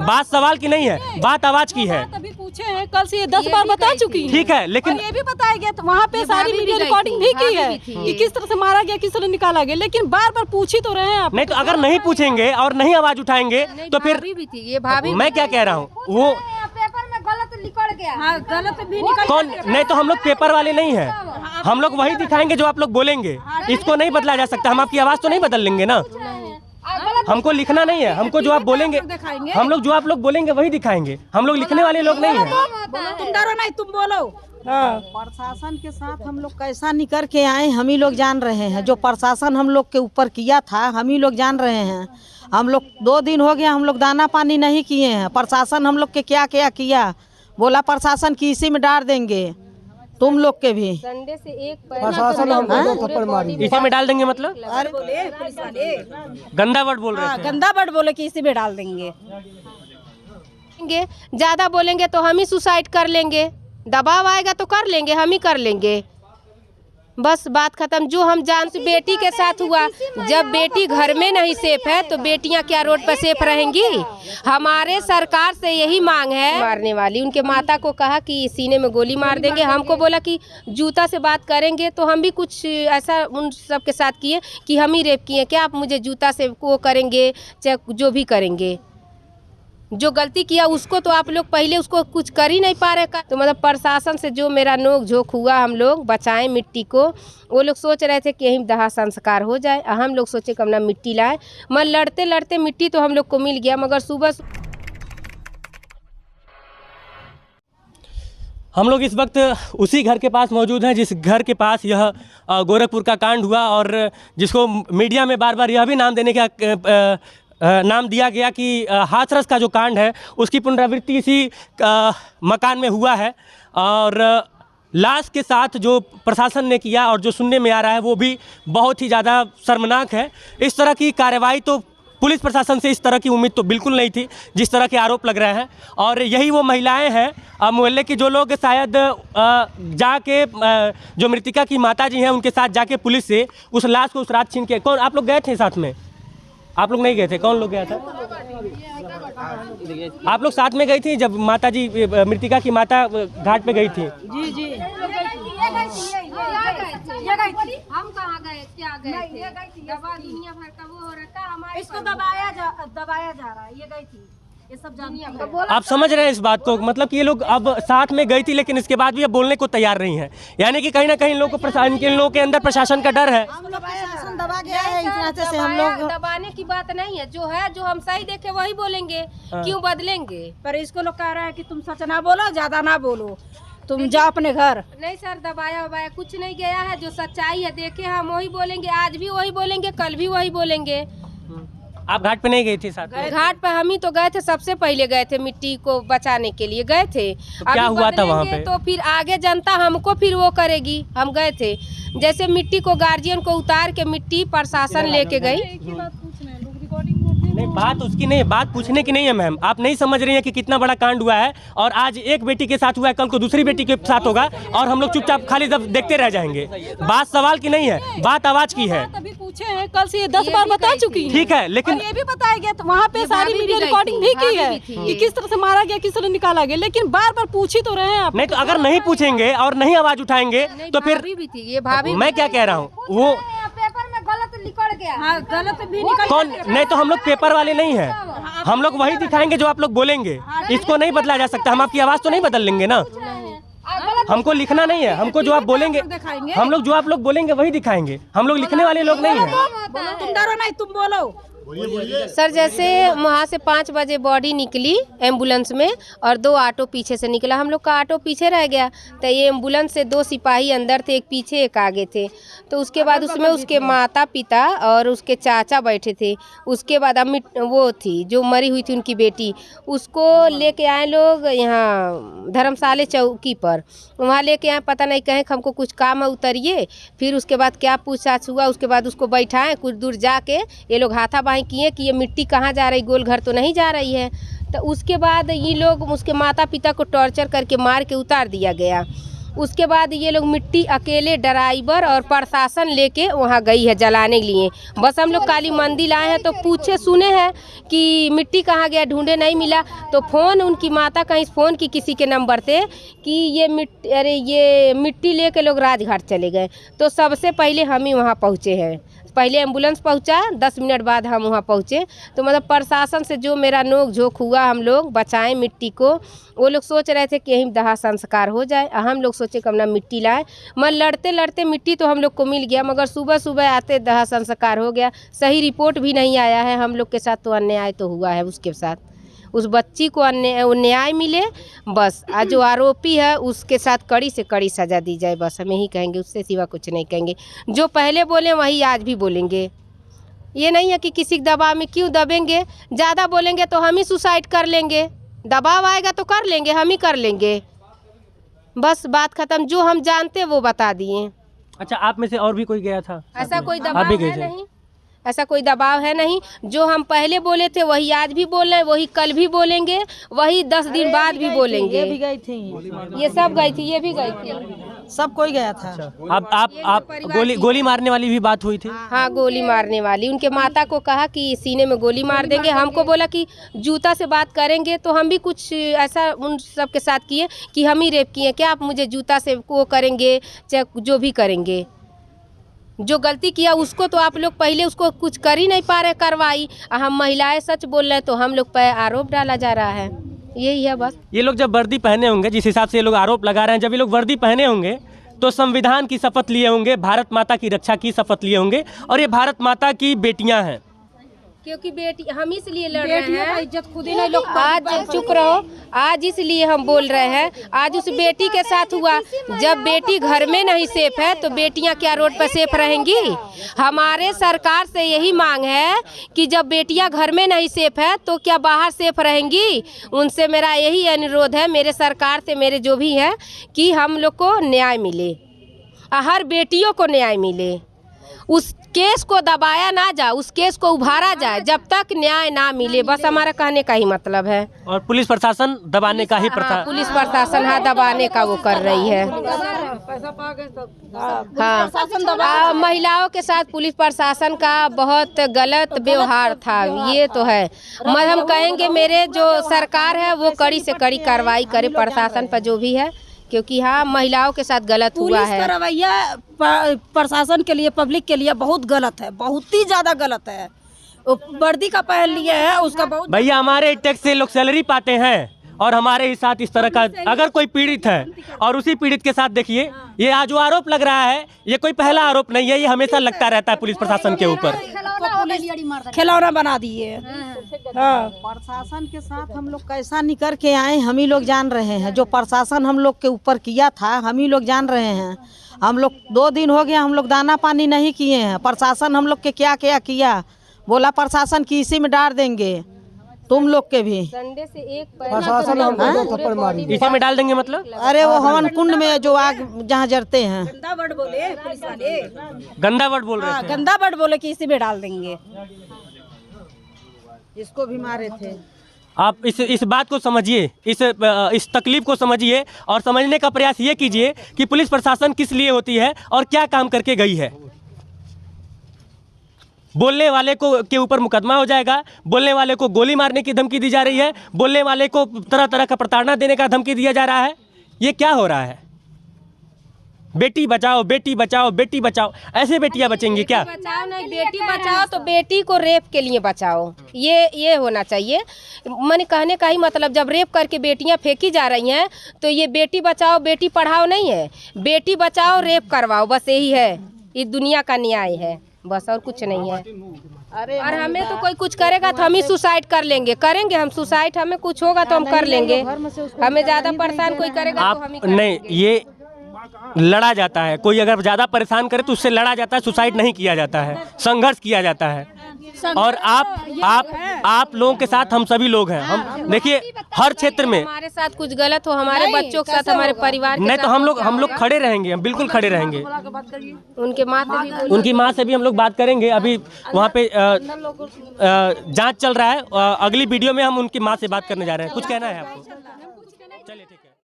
बात सवाल की नहीं है, बात आवाज की है। तभी पूछे हैं, कल से ये 10 बार बता चुकी है। ठीक है, लेकिन ये भी बताया गया तो वहाँ पे सारी वीडियो रिकॉर्डिंग भी की है कि किस तरह से मारा गया, किस तरह निकाला गया, लेकिन बार बार पूछ ही तो रहे हैं आप। नहीं तो अगर नहीं पूछेंगे और नहीं आवाज उठाएंगे तो फिर मैं क्या कह रहा हूँ, वो पेपर में गलत निकल गया। हाँ, गलत भी निकल। कौन नहीं तो हम लोग पेपर वाले नहीं है, हम लोग वही दिखाएंगे जो आप लोग बोलेंगे। इसको नहीं बदला जा सकता, हम आपकी आवाज तो नहीं बदल लेंगे ना। हमको लिखना नहीं है, हमको जो आप बोलेंगे, हम लोग जो आप लोग बोलेंगे वही दिखाएंगे। हम लोग लिखने वाले लोग नहीं है। तुम डरो नहीं, तुम बोलो। प्रशासन के साथ हम लोग कैसा निकल के आए हम ही लोग जान रहे हैं। जो प्रशासन हम लोग के ऊपर किया था हम ही लोग जान रहे हैं। हम लोग 2 दिन हो गया, हम लोग दाना पानी नहीं किए हैं। प्रशासन हम लोग के क्या क्या किया, बोला प्रशासन की इसी में डाल देंगे तुम लोग के भी। संडे से एक प्रशासन हमको थप्पड़ मारी, इसी में डाल देंगे मतलब अरे बोले पुलिस वाले गंदा वर्ड बोल रहे थे। गंदा वर्ड बोले कि इसी में डाल देंगे। ज़्यादा बोलेंगे तो हम ही सुसाइड कर लेंगे, दबाव आएगा तो कर लेंगे, हम ही कर लेंगे, बस बात खत्म। जो हम जान से बेटी के साथ हुआ, जब बेटी घर में नहीं सेफ है तो बेटियां क्या रोड पर सेफ रहेंगी। हमारे सरकार से यही मांग है। मारने वाली उनके माता को कहा कि सीने में गोली मार देंगे, हमको बोला कि जूता से बात करेंगे, तो हम भी कुछ ऐसा उन सब के साथ किए कि हम ही रेप किए, क्या आप मुझे जूता से वो करेंगे, चाहे जो भी करेंगे। जो गलती किया उसको तो आप लोग पहले उसको कुछ कर ही नहीं पा रहे का। तो मतलब प्रशासन से जो मेरा नोक झोंक हुआ, हम लोग बचाएं मिट्टी को। वो लोग सोच रहे थे कि यहीं दाह संस्कार हो जाए, हम लोग सोचे कब ना मिट्टी लाए। मैं लड़ते लड़ते मिट्टी तो हम लोग को मिल गया, मगर सुबह हम लोग इस वक्त उसी घर के पास मौजूद हैं जिस घर के पास यह गोरखपुर का कांड हुआ, और जिसको मीडिया में बार बार यह भी नाम देने का नाम दिया गया कि हाथरस का जो कांड है उसकी पुनरावृत्ति इसी मकान में हुआ है। और लाश के साथ जो प्रशासन ने किया और जो सुनने में आ रहा है वो भी बहुत ही ज़्यादा शर्मनाक है। इस तरह की कार्रवाई तो पुलिस प्रशासन से इस तरह की उम्मीद तो बिल्कुल नहीं थी जिस तरह के आरोप लग रहे हैं। और यही वो महिलाएं हैं मोहल्ले की जो लोग शायद जाके जो मृतिका की माता जी हैं उनके साथ जाके पुलिस से उस लाश को उस रात छीन के। कौन आप लोग गए थे साथ में? आप लोग नहीं गए थे, कौन लोग गया था? आप लोग साथ में गई थी जब माता जी मृतिका की माता घाट पे गई थी? जी जी हम कहाँ गए, क्या गए थे? दवा दुनिया भर का वो हो रहा था, हमारे इसको दबाया जा रहा है, ये गई थी, ये सब जानिए। आप समझ रहे हैं इस बात को, मतलब कि ये लोग अब साथ में गई थी लेकिन इसके बाद भी अब बोलने को तैयार नहीं है। यानी कि कहीं ना कहीं लोगों को इनके लोगों के अंदर प्रशासन का डर है। प्रशासन दबा गया है, इस नाते से हम लोग दबाने की बात नहीं है, जो है जो हम सही देखे वही बोलेंगे, क्यों बदलेंगे। पर इसको लोग कह रहा है कि तुम सच ना बोलो, ज्यादा ना बोलो, तुम जाओ अपने घर। नहीं सर, दबाया वबाया कुछ नहीं गया है, जो सच्चाई है देखे हम वही बोलेंगे, आज भी वही बोलेंगे, कल भी वही बोलेंगे। आप घाट पे नहीं गई थी साथ में? घाट पे हम ही तो गए थे, सबसे पहले गए थे, मिट्टी को बचाने के लिए गए थे। तो क्या हुआ था वहाँ पे? तो फिर आगे जनता हमको फिर वो करेगी, हम गए थे। जैसे मिट्टी को गार्जियन को उतार के मिट्टी प्रशासन लेके गई। नहीं, बात उसकी नहीं है, बात पूछने की नहीं है मैम। आप नहीं समझ रही हैं कि कितना बड़ा कांड हुआ है, और आज एक बेटी के साथ हुआ है, कल को दूसरी बेटी के साथ होगा, और हम लोग चुपचाप खाली जब देखते रह जाएंगे। बात सवाल की नहीं है, बात आवाज की है। तभी पूछे हैं, कल से ये 10 बार बता चुकी है। ठीक है, लेकिन ये भी बताया गया तो वहाँ पे सारी वीडियो रिकॉर्डिंग भी की है कि किस तरह से मारा गया, किस तरह निकाला गया, लेकिन बार बार पूछ ही तो रहे हैं आप। नहीं तो अगर नहीं पूछेंगे और नहीं आवाज उठाएंगे तो फिर मैं क्या कह रहा हूँ, वो पेपर में गलत निकल गया। हाँ, गलत भी निकल। कौन नहीं तो हम लोग पेपर वाले नहीं है, हम लोग वही दिखाएंगे जो आप लोग बोलेंगे। इसको नहीं बदला जा सकता, हम आपकी आवाज तो नहीं बदल लेंगे ना। हमको लिखना नहीं है, हमको जो आप बोलेंगे, हम लोग जो आप लोग बोलेंगे वही दिखाएंगे। हम लोग लिखने वाले लोग नहीं है। तुम डरो नहीं, तुम बोलो। सर जैसे वहाँ से 5 बजे बॉडी निकली एम्बुलेंस में, और 2 ऑटो पीछे से निकला, हम लोग का ऑटो पीछे रह गया। तो ये एम्बुलेंस से 2 सिपाही अंदर थे, एक पीछे एक आगे थे। तो उसके बाद उसमें उसके माता पिता और उसके चाचा बैठे थे। उसके बाद अम्मी वो थी जो मरी हुई थी उनकी बेटी, उसको लेके आए लोग यहाँ धर्मशाला चौकी पर। वहाँ लेके आए, पता नहीं कहें हमको कुछ काम है उतरिए। फिर उसके बाद क्या पूछताछ हुआ, उसके बाद उसको बैठाएं, कुछ दूर जाके ये लोग हाथापाई किए कि ये मिट्टी कहाँ जा रही, गोल घर तो नहीं जा रही है। तो उसके बाद ये लोग उसके माता पिता को टॉर्चर करके मार के उतार दिया गया। उसके बाद ये लोग मिट्टी अकेले ड्राइवर और प्रशासन लेके वहाँ गई है जलाने के लिए। बस हम लोग काली मंदिर आए हैं तो पूछे सुने हैं कि मिट्टी कहाँ गया, ढूंढे नहीं मिला। तो फ़ोन उनकी माता कहीं फ़ोन की किसी के नंबर से कि ये मिट्टी लेके लोग राजघाट चले गए। तो सबसे पहले हम ही वहाँ पहुँचे हैं। पहले एम्बुलेंस पहुंचा, 10 मिनट बाद हम वहाँ पहुँचे। तो मतलब प्रशासन से जो मेरा नोक झोंक हुआ, हम लोग बचाएं मिट्टी को। वो लोग सोच रहे थे कि यहीं दाह संस्कार हो जाए, हम लोग सोचे कब ना मिट्टी लाए। मगर लड़ते लड़ते मिट्टी तो हम लोग को मिल गया, मगर सुबह सुबह आते दाह संस्कार हो गया। सही रिपोर्ट भी नहीं आया है। हम लोग के साथ तो अन्याय तो हुआ है, उसके साथ उस बच्ची को न्याय मिले बस। आज जो आरोपी है उसके साथ कड़ी से कड़ी सज़ा दी जाए, बस हम यही कहेंगे, उससे सिवा कुछ नहीं कहेंगे। जो पहले बोले वही आज भी बोलेंगे। ये नहीं है कि किसी के दबाव में क्यों दबेंगे। ज़्यादा बोलेंगे तो हम ही सुसाइड कर लेंगे, दबाव आएगा तो कर लेंगे, हम ही कर लेंगे, बस बात ख़त्म। जो हम जानते वो बता दिए। अच्छा, आप में से और भी कोई गया था? ऐसा कोई आप दबाव भी गए है थे? नहीं, ऐसा कोई दबाव है नहीं। जो हम पहले बोले थे वही आज भी बोल रहे हैं, वही कल भी बोलेंगे, वही 10 दिन बाद भी बोलेंगे। ये भी गई थी, ये सब गई थी, ये भी गई थी, सब कोई गया था। आप गोली मारने वाली भी बात हुई थी? हाँ, गोली मारने वाली। उनके माता को कहा कि सीने में गोली मार देंगे। हमको बोला कि जूता से बात करेंगे। तो हम भी कुछ ऐसा उन सब के साथ किए कि हम ही रेप किए, क्या आप मुझे जूता से वो करेंगे, चाहे जो भी करेंगे। जो गलती किया उसको तो आप लोग पहले उसको कुछ कर ही नहीं पा रहे कार्रवाई। हम महिलाएं सच बोल रहे हैं तो हम लोग पर आरोप डाला जा रहा है, यही है बस। ये लोग जब वर्दी पहने होंगे, जिस हिसाब से ये लोग आरोप लगा रहे हैं, जब ये लोग वर्दी पहने होंगे तो संविधान की शपथ लिए होंगे, भारत माता की रक्षा की शपथ लिए होंगे, और ये भारत माता की बेटियां हैं। क्योंकि बेटी हम इसलिए लड़ रहे हैं, इज्जत खुद ही नहीं लोग। आज चुप रहो, आज इसलिए हम बोल रहे हैं। आज उस बेटी के साथ हुआ। जब बेटी घर में नहीं सेफ है तो बेटियां क्या रोड पर सेफ रहेंगी? हमारे सरकार से यही मांग है कि जब बेटियां घर में नहीं सेफ है तो क्या बाहर सेफ रहेंगी? उनसे मेरा यही अनुरोध है, मेरे सरकार से, मेरे जो भी है, कि हम लोग को न्याय मिले, हर बेटियों को न्याय मिले। उस केस को दबाया ना जाए, उस केस को उभारा जाए, जब तक न्याय ना मिले, बस हमारा कहने का ही मतलब है। और पुलिस प्रशासन दबाने का ही पुलिस प्रशासन हाँ दबाने का वो कर रही है। हाँ, महिलाओं के साथ पुलिस प्रशासन का बहुत गलत व्यवहार था, ये तो है। मगर हम कहेंगे मेरे जो सरकार है वो कड़ी से कड़ी कार्रवाई करे प्रशासन पर जो भी है, क्योंकि हाँ महिलाओं के साथ गलत हुआ है। पुलिस का रवैया प्रशासन के लिए, पब्लिक के लिए बहुत गलत है, बहुत ही ज्यादा गलत है। वर्दी का पहन लिए है उसका बहुत। भैया, हमारे टैक्स से लोग सैलरी पाते हैं और हमारे ही साथ इस तरह का अगर कोई पीड़ित है और उसी पीड़ित के साथ देखिए, ये आज जो आरोप लग रहा है ये कोई पहला आरोप नहीं है, ये हमेशा लगता रहता है पुलिस प्रशासन के ऊपर। खिलौना बना दिए। हाँ, प्रशासन के साथ हम लोग कैसा निकल के आए हम ही लोग जान रहे हैं। जो प्रशासन हम लोग के ऊपर किया था हम ही लोग जान रहे हैं। हम लोग 2 दिन हो गया, हम लोग दाना पानी नहीं किए हैं। प्रशासन हम लोग के क्या क्या किया, बोला प्रशासन की इसी में डाल देंगे तुम लोग के भी। संडे से एक प्रशासन हमको 2 थप्पड़ मारी। इसी में डाल देंगे मतलब? अरे वो हवन कुंड में जो आग जहाँ जरते हैं, गंदा वर्ड बोले पुलिस वाले। गंदा वर्ड बोल रहे थे। गंदा वर्ड बोले कि इसी में डाल देंगे। इसको भी मारे थे। आप इस बात को समझिए, इस तकलीफ को समझिए और समझने का प्रयास ये कीजिए कि पुलिस प्रशासन किस लिए होती है और क्या काम करके गई है। बोलने वाले को के ऊपर मुकदमा हो जाएगा, बोलने वाले को गोली मारने की धमकी दी जा रही है, बोलने वाले को तरह तरह का प्रताड़ना देने का धमकी दिया जा रहा है। ये क्या हो रहा है? बेटी बचाओ, बेटी बचाओ, बेटी बचाओ, ऐसे बेटियां बचेंगी क्या? बचाओ नहीं, बेटी बचाओ तो बेटी को रेप के लिए बचाओ, ये होना चाहिए। मैंने कहने का ही मतलब, जब रेप करके बेटियां फेंकी जा रही हैं तो ये बेटी बचाओ बेटी पढ़ाओ नहीं है, बेटी बचाओ रेप करवाओ, बस यही है। ये दुनिया का न्याय है, बस और कुछ नहीं है। और हमें तो कोई कुछ करेगा तो हम ही सुसाइड कर लेंगे, करेंगे हम सुसाइड, हमें कुछ होगा तो हम कर लेंगे। हमें ज़्यादा परेशान कोई करेगा तो हम ही नहीं, ये लड़ा जाता है। कोई अगर ज़्यादा परेशान करे तो उससे लड़ा जाता है, सुसाइड नहीं किया जाता है, संघर्ष किया जाता है। और आप लोगों के साथ हम सभी लोग हैं। हम देखिए, हर क्षेत्र में हमारे साथ कुछ गलत हो, हमारे बच्चों के साथ, हमारे परिवार नहीं, तो हम लोग खड़े रहेंगे, हम बिल्कुल खड़े रहेंगे। उनकी माँ से भी हम लोग बात करेंगे। अभी वहाँ पे जांच चल रहा है, अगली वीडियो में हम उनकी माँ से बात करने जा रहे हैं। कुछ कहना है आपको?